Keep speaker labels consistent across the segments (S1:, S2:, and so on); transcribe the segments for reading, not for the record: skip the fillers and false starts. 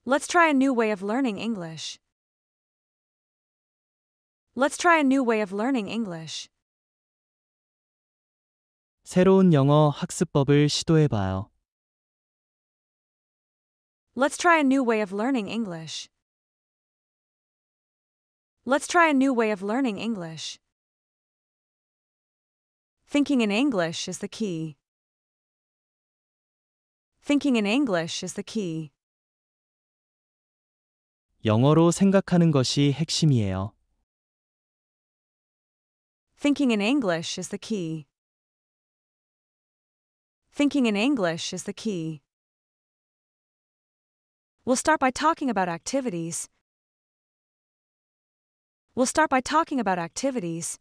S1: Let's try a new way of learning English. Let's try a new way of learning English.
S2: 새로운 영어 학습법을 시도해봐요.
S1: Let's try a new way of learning English. Let's try a new way of learning English. Thinking in English is the key. Thinking in English is the key.
S2: 영어로 생각하는 것이 핵심이에요.
S1: Thinking in English is the key. Thinking in English is the key. We'll start by talking about activities. We'll start by talking about activities.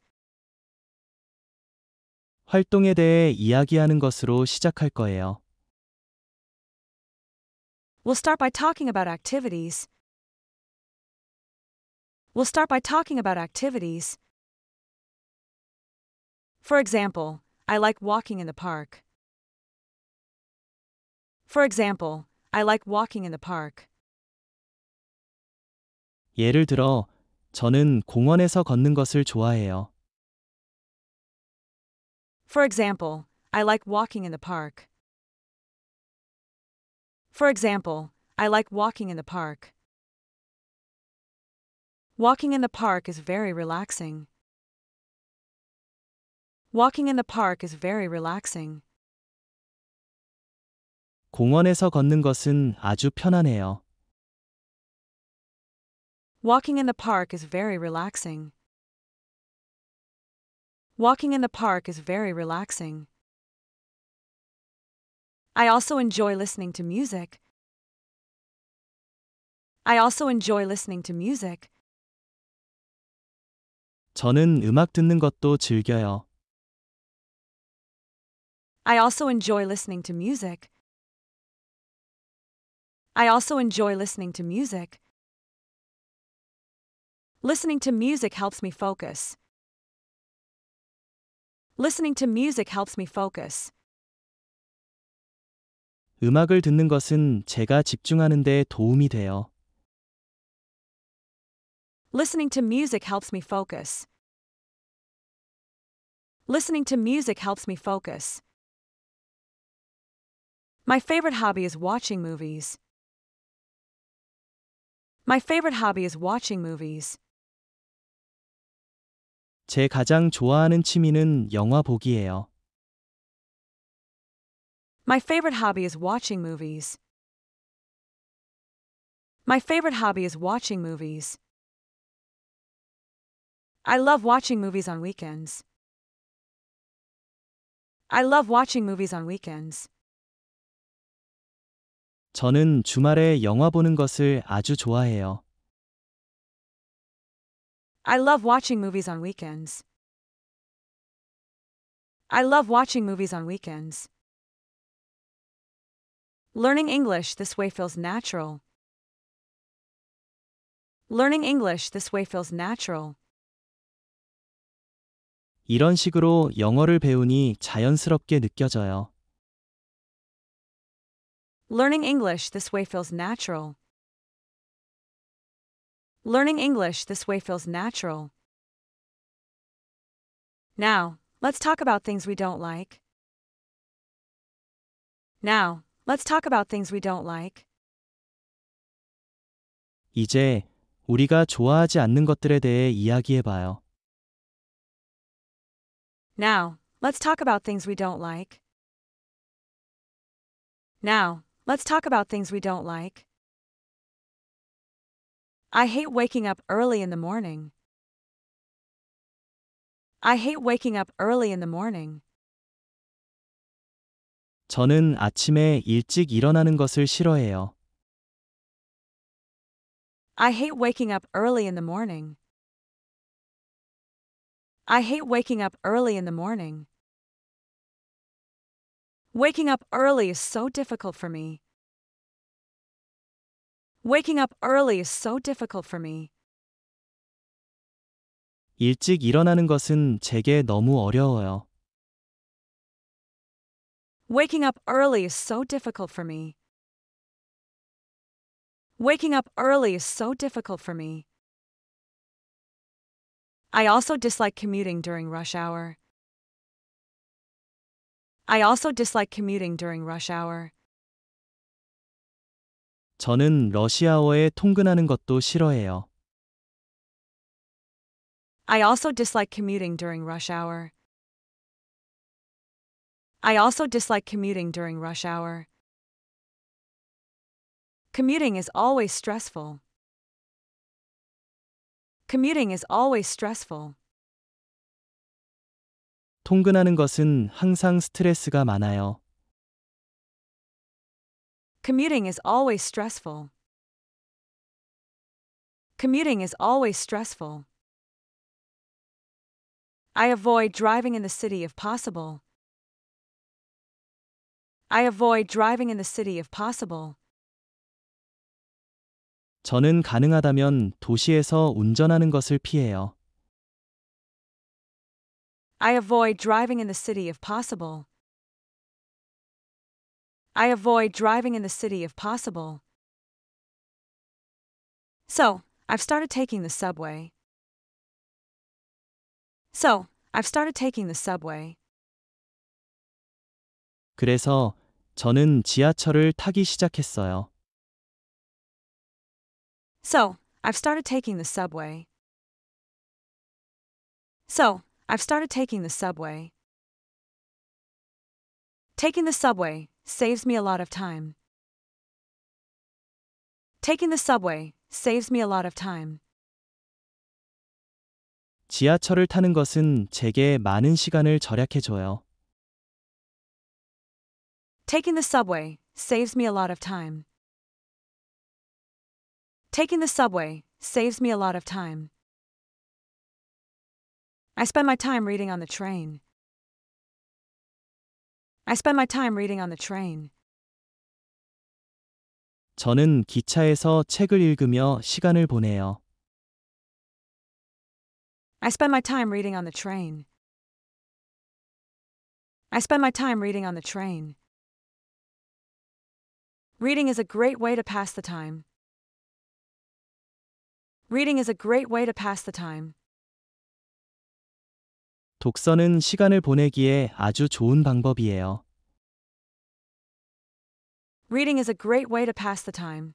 S2: 활동에 대해 이야기하는 것으로 시작할 거예요.
S1: We'll start by talking about activities. We'll start by talking about activities. For example, I like walking in the park. For example, I like walking in the park.
S2: 예를 들어, 저는 공원에서 걷는 것을 좋아해요.
S1: For example, I like walking in the park. For example, I like walking in the park. Walking in the park is very relaxing. Walking in the park is very relaxing.
S2: 공원에서 걷는 것은 아주 편안해요.
S1: Walking in the park is very relaxing. Walking in the park is very relaxing. I also enjoy listening to music. I also enjoy listening to music.
S2: 저는 음악 듣는 것도 즐겨요.
S1: I also enjoy listening to music. I also enjoy listening to music. Listening to music helps me focus. Listening to music helps me focus.
S2: 음악을 듣는 것은 제가 집중하는 데 도움이 돼요.
S1: Listening to music helps me focus. Listening to music helps me focus. My favorite hobby is watching movies. My favorite hobby is watching movies.
S2: 제 가장 좋아하는 취미는 영화 보기예요.
S1: My favorite hobby is watching movies. My favorite hobby is watching movies. I love watching movies on weekends. I love watching movies on weekends.
S2: 저는 주말에 영화 보는 것을 아주 좋아해요.
S1: I love watching movies on weekends. I love watching movies on weekends. Learning English this way feels natural. Learning English this way feels natural.
S2: 이런 식으로 영어를 배우니 자연스럽게 느껴져요.
S1: Learning English this way feels natural. Learning English this way feels natural. Now, let's talk about things we don't like. Now, let's talk about things we don't like.
S2: 이제 우리가 좋아하지 않는 것들에 대해 이야기해봐요.
S1: Now, let's talk about things we don't like. Now, let's talk about things we don't like. I hate waking up early in the morning. I hate waking up early in the morning.
S2: 저는 아침에 일찍 일어나는 것을 싫어해요.
S1: I hate waking up early in the morning. I hate waking up early in the morning. Waking up early is so difficult for me. Waking up early is so difficult for me.
S2: 일찍 일어나는 것은 제게 너무 어려워요.
S1: Waking up early is so difficult for me. Waking up early is so difficult for me. I also dislike commuting during rush hour. I also dislike commuting during rush hour.
S2: 저는 러시아어에 통근하는 것도 싫어해요.
S1: I also dislike commuting during rush hour. I also dislike commuting during rush hour. Commuting is always stressful. Commuting is always stressful.
S2: 통근하는 것은 항상 스트레스가 많아요.
S1: Commuting is always stressful. Commuting is always stressful. I avoid driving in the city if possible. I avoid driving in the city if possible.
S2: 저는 가능하다면 도시에서 운전하는 것을 피해요.
S1: I avoid driving in the city if possible. I avoid driving in the city if possible. So, I've started taking the subway. So, I've started taking the subway.
S2: 그래서 저는 지하철을 타기 시작했어요.
S1: So, I've started taking the subway. So, I've started taking the subway. Taking the subway saves me a lot of time. Taking the subway saves me a lot of time.
S2: 지하철을 타는 것은 제게 많은 시간을 절약해줘요.
S1: Taking the subway saves me a lot of time. Taking the subway saves me a lot of time. I spend my time reading on the train. I spend my time reading on the train.
S2: 저는 기차에서 책을 읽으며 시간을 보내요.
S1: I spend my time reading on the train. I spend my time reading on the train. Reading is a great way to pass the time. Reading is a great way to pass the time.
S2: 독서는 시간을 보내기에 아주 좋은 방법이에요.
S1: Reading is a great way to pass the time.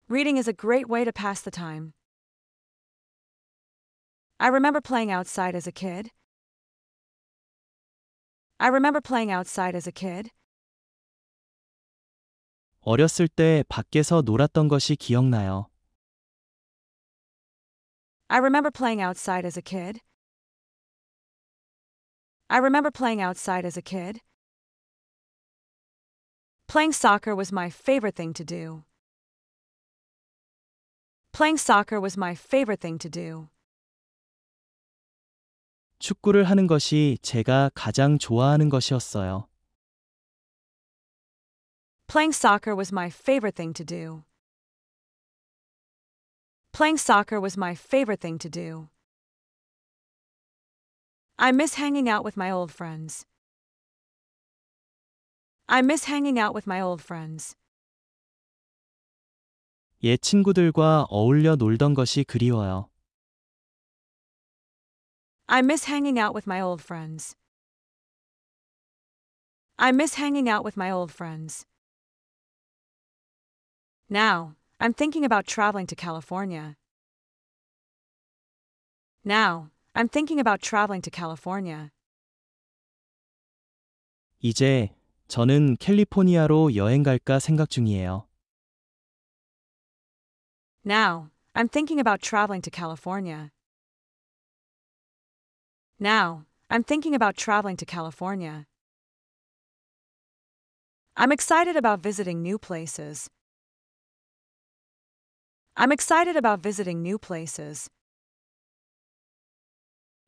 S1: Reading is a great way to pass the time. I remember playing outside as a kid. I remember playing outside as a kid.
S2: 어렸을 때 밖에서 놀았던 것이 기억나요.
S1: I remember playing outside as a kid. I remember playing outside as a kid. Playing soccer was my favorite thing to do. Playing soccer was my favorite thing to do.
S2: 축구를 하는 것이 제가 가장 좋아하는 것이었어요.
S1: Playing soccer was my favorite thing to do. Playing soccer was my favorite thing to do. I miss hanging out with my old friends. I miss hanging out with my old friends.
S2: 옛 친구들과 어울려 놀던 것이 그리워요.
S1: I miss hanging out with my old friends. I miss hanging out with my old friends. Now, I'm thinking about traveling to California. Now, I'm thinking about traveling to California.
S2: 이제 저는 캘리포니아로 여행 갈까 생각 중이에요.
S1: Now, I'm thinking about traveling to California. Now, I'm thinking about traveling to California. I'm excited about visiting new places. I'm excited about visiting new places.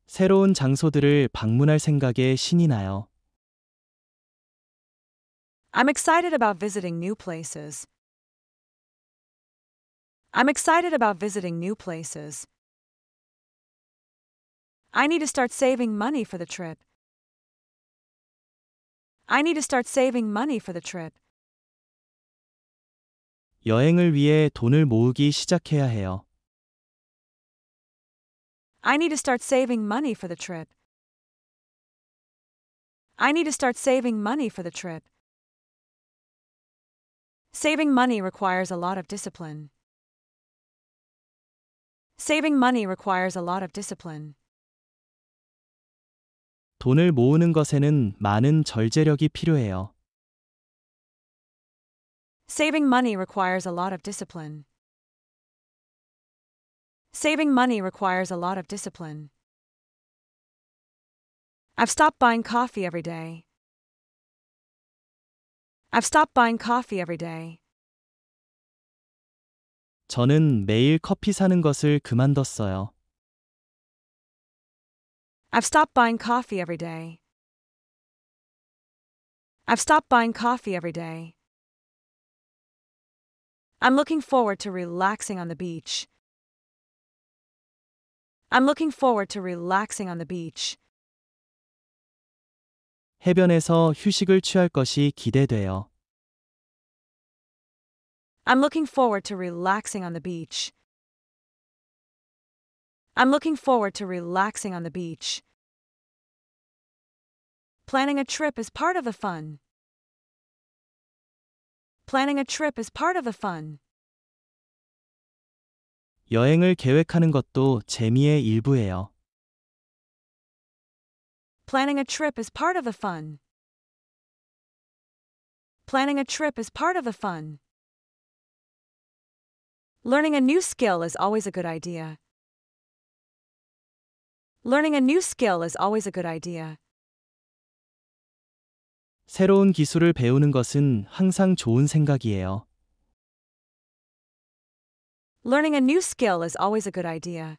S2: 새로운 장소들을 방문할 생각에 신이 나요.
S1: I'm excited about visiting new places. I'm excited about visiting new places. I need to start saving money for the trip. I need to start saving money for the trip.
S2: 여행을 위해 돈을 모으기 시작해야 해요.
S1: I need to start saving money for the trip. I need to start saving money for the trip. Saving money requires a lot of discipline. Saving money requires a lot of discipline.
S2: 돈을 모으는 것에는 많은 절제력이 필요해요.
S1: Saving money requires a lot of discipline. Saving money requires a lot of discipline. I've stopped buying coffee every day. I've stopped buying coffee every day.
S2: 저는 매일 커피 사는 것을 그만뒀어요.
S1: I've stopped buying coffee every day. I've stopped buying coffee every day. I'm looking forward to relaxing on the beach. I'm looking forward to relaxing on the beach.
S2: 해변에서 휴식을 취할 것이 기대돼요.
S1: I'm looking forward to relaxing on the beach. I'm looking forward to relaxing on the beach. Planning a trip is part of the fun. Planning a trip is part of the fun.
S2: 여행을 계획하는 것도 재미의 일부예요.
S1: Planning a trip is part of the fun. Planning a trip is part of the fun. Learning a new skill is always a good idea. Learning a new skill is always a good idea.
S2: 새로운 기술을 배우는 것은 항상 좋은 생각이에요.
S1: Learning a new skill is always a good idea.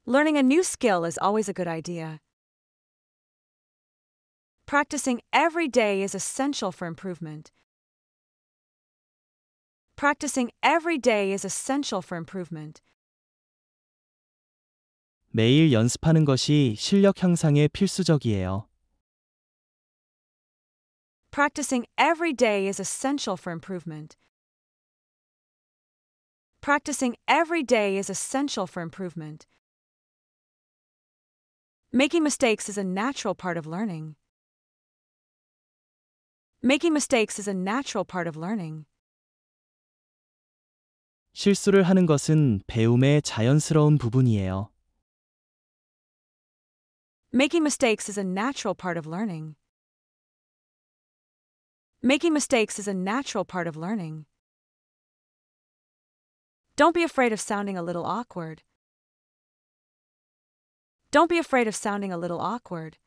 S1: Learning a new skill is always a good idea. Practicing every day is essential for improvement. Practicing every day is essential for improvement.
S2: 매일 연습하는 것이 실력 향상에 필수적이에요.
S1: Practicing every day is essential for improvement. Practicing every day is essential for improvement. Making mistakes is a natural part of learning. Making mistakes is a natural part of learning.
S2: 실수를 하는 것은 배움의 자연스러운 부분이에요.
S1: Making mistakes is a natural part of learning. Making mistakes is a natural part of learning. Don't be afraid of sounding a little awkward. Don't be afraid of sounding a little awkward.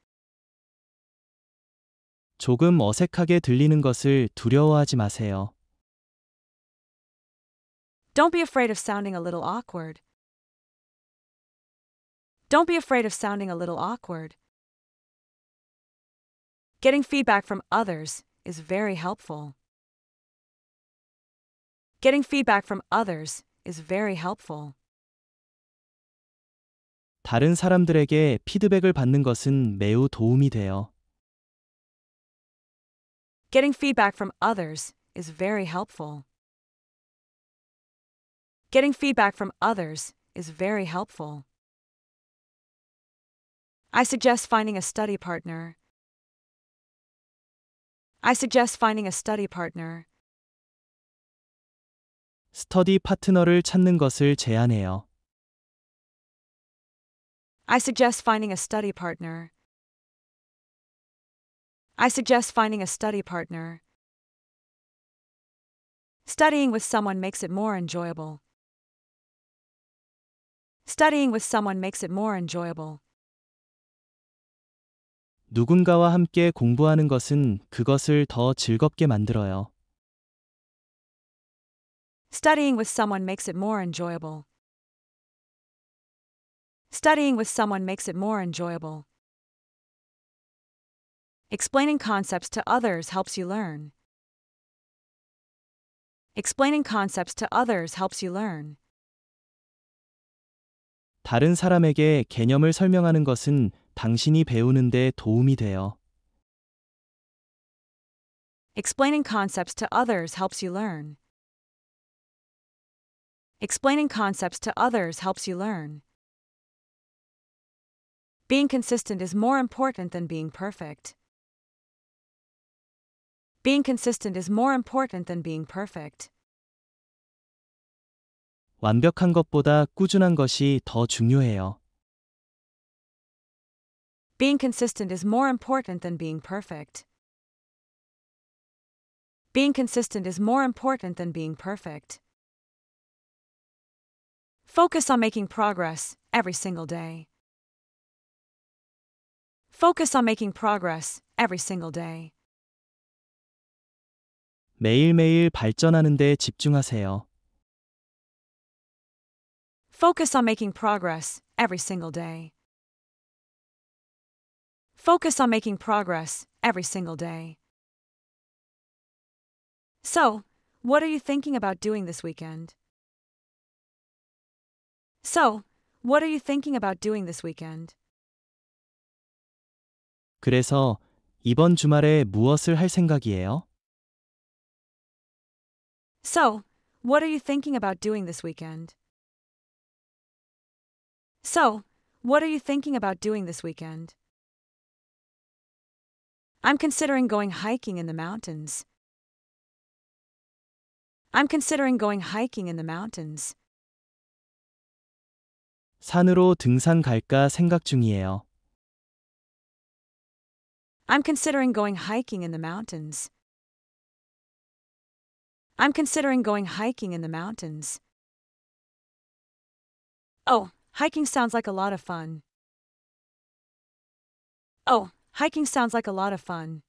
S2: 조금 어색하게 들리는 것을 두려워하지 마세요.
S1: Don't be afraid of sounding a little awkward. Don't be afraid of sounding a little awkward. Getting feedback from others is very helpful. Getting feedback from others is very helpful.
S2: 다른 사람들에게 피드백을 받는 것은 매우 도움이 돼요.
S1: Getting feedback from others is very helpful. Getting feedback from others is very helpful. I suggest finding a study partner. I suggest finding a study partner.
S2: 스터디 파트너를 찾는 것을 제안해요.
S1: I suggest finding a study partner. I suggest finding a study partner. Studying with someone makes it more enjoyable. Studying with someone makes it more enjoyable.
S2: 누군가와 함께 공부하는 것은 그것을 더 즐겁게 만들어요.
S1: Studying with someone makes it more enjoyable. Studying with someone makes it more enjoyable. Explaining concepts to others helps you learn. Explaining concepts to others helps you learn.
S2: 다른 사람에게 개념을 설명하는 것은 당신이 배우는 데 도움이 돼요.
S1: Explaining concepts to others helps you learn. Explaining concepts to others helps you learn. Being consistent is more important than being perfect. Being consistent is more important than being perfect.
S2: 완벽한 것보다 꾸준한 것이 더 중요해요.
S1: Being consistent is more important than being perfect. Being consistent is more important than being perfect. Focus on making progress every single day. Focus on making progress every single day.
S2: 매일매일 발전하는 데 집중하세요.
S1: Focus on making progress every single day. Focus on making progress every single day. So, what are you thinking about doing this weekend? So, what are you thinking about doing this weekend?
S2: 그래서 이번 주말에 무엇을 할 생각이에요?
S1: So, what are you thinking about doing this weekend? So, what are you thinking about doing this weekend? I'm considering going hiking in the mountains. I'm considering going hiking in the mountains.
S2: 산으로 등산 갈까 생각 중이에요.
S1: I'm considering going hiking in the mountains. I'm considering going hiking in the mountains. Oh, hiking sounds like a lot of fun. Oh, hiking sounds like a lot of fun.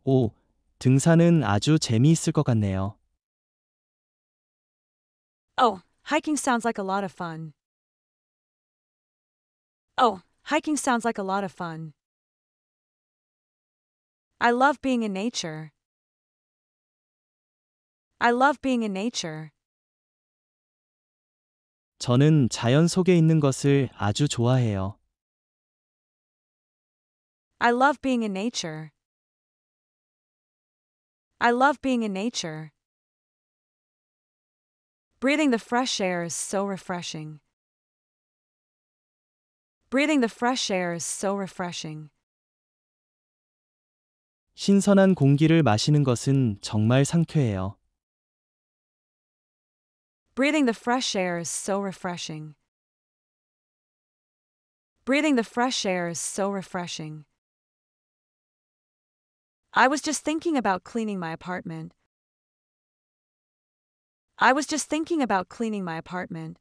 S2: 오, 등산은 아주 재미있을 것 같네요.
S1: Oh, hiking sounds like a lot of fun. Oh, hiking sounds like a lot of fun. I love being in nature. I love being in nature.
S2: 저는 자연 속에 있는 것을 아주 좋아해요.
S1: I love being in nature. I love being in nature. Breathing the fresh air is so refreshing. Breathing the fresh air is so refreshing.
S2: 신선한 공기를 마시는 것은 정말 상쾌해요.
S1: Breathing the fresh air is so refreshing. Breathing the fresh air is so refreshing. I was just thinking about cleaning my apartment. I was just thinking about cleaning my apartment.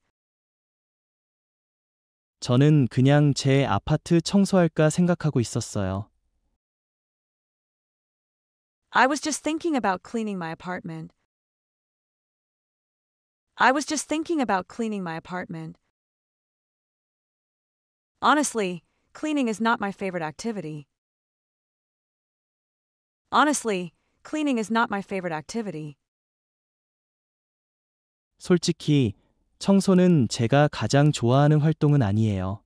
S2: 저는 그냥 제 아파트 청소할까 생각하고 있었어요.
S1: I was just thinking about cleaning my apartment. I was just thinking about cleaning my apartment. Honestly, cleaning is not my favorite activity. Honestly, cleaning is not my favorite activity.
S2: 솔직히 청소는 제가 가장 좋아하는 활동은 아니에요.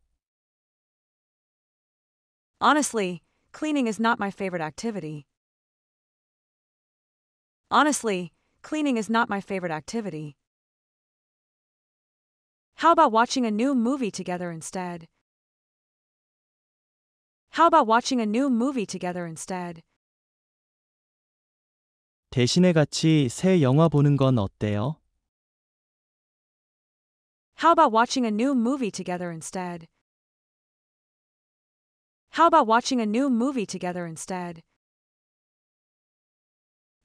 S1: Honestly, cleaning is not my favorite activity. Honestly, cleaning is not my favorite activity. How about watching a new movie together instead? How about watching a new movie together instead?
S2: 대신에 같이 새 영화 보는 건 어때요?
S1: How about watching a new movie together instead? How about watching a new movie together instead?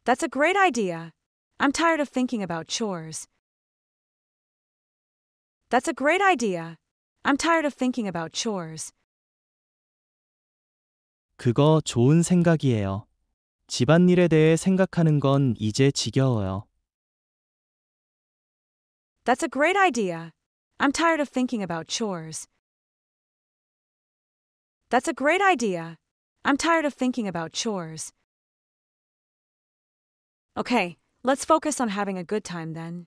S1: That's a great idea. I'm tired of thinking about chores. That's a great idea. I'm tired of thinking about chores.
S2: 그거 좋은 생각이에요. 집안일에 대해 생각하는 건 이제 지겨워요.
S1: That's a great idea. I'm tired of thinking about chores. That's a great idea. I'm tired of thinking about chores. Okay, let's focus on having a good time then.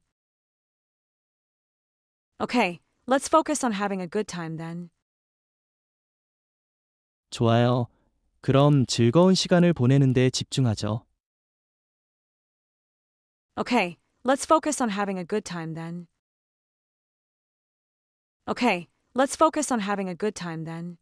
S1: Okay, let's focus on having a good time then.
S2: 좋아요. 그럼 즐거운 시간을 보내는 데 집중하죠.
S1: Okay, let's focus on having a good time then. Okay, let's focus on having a good time then.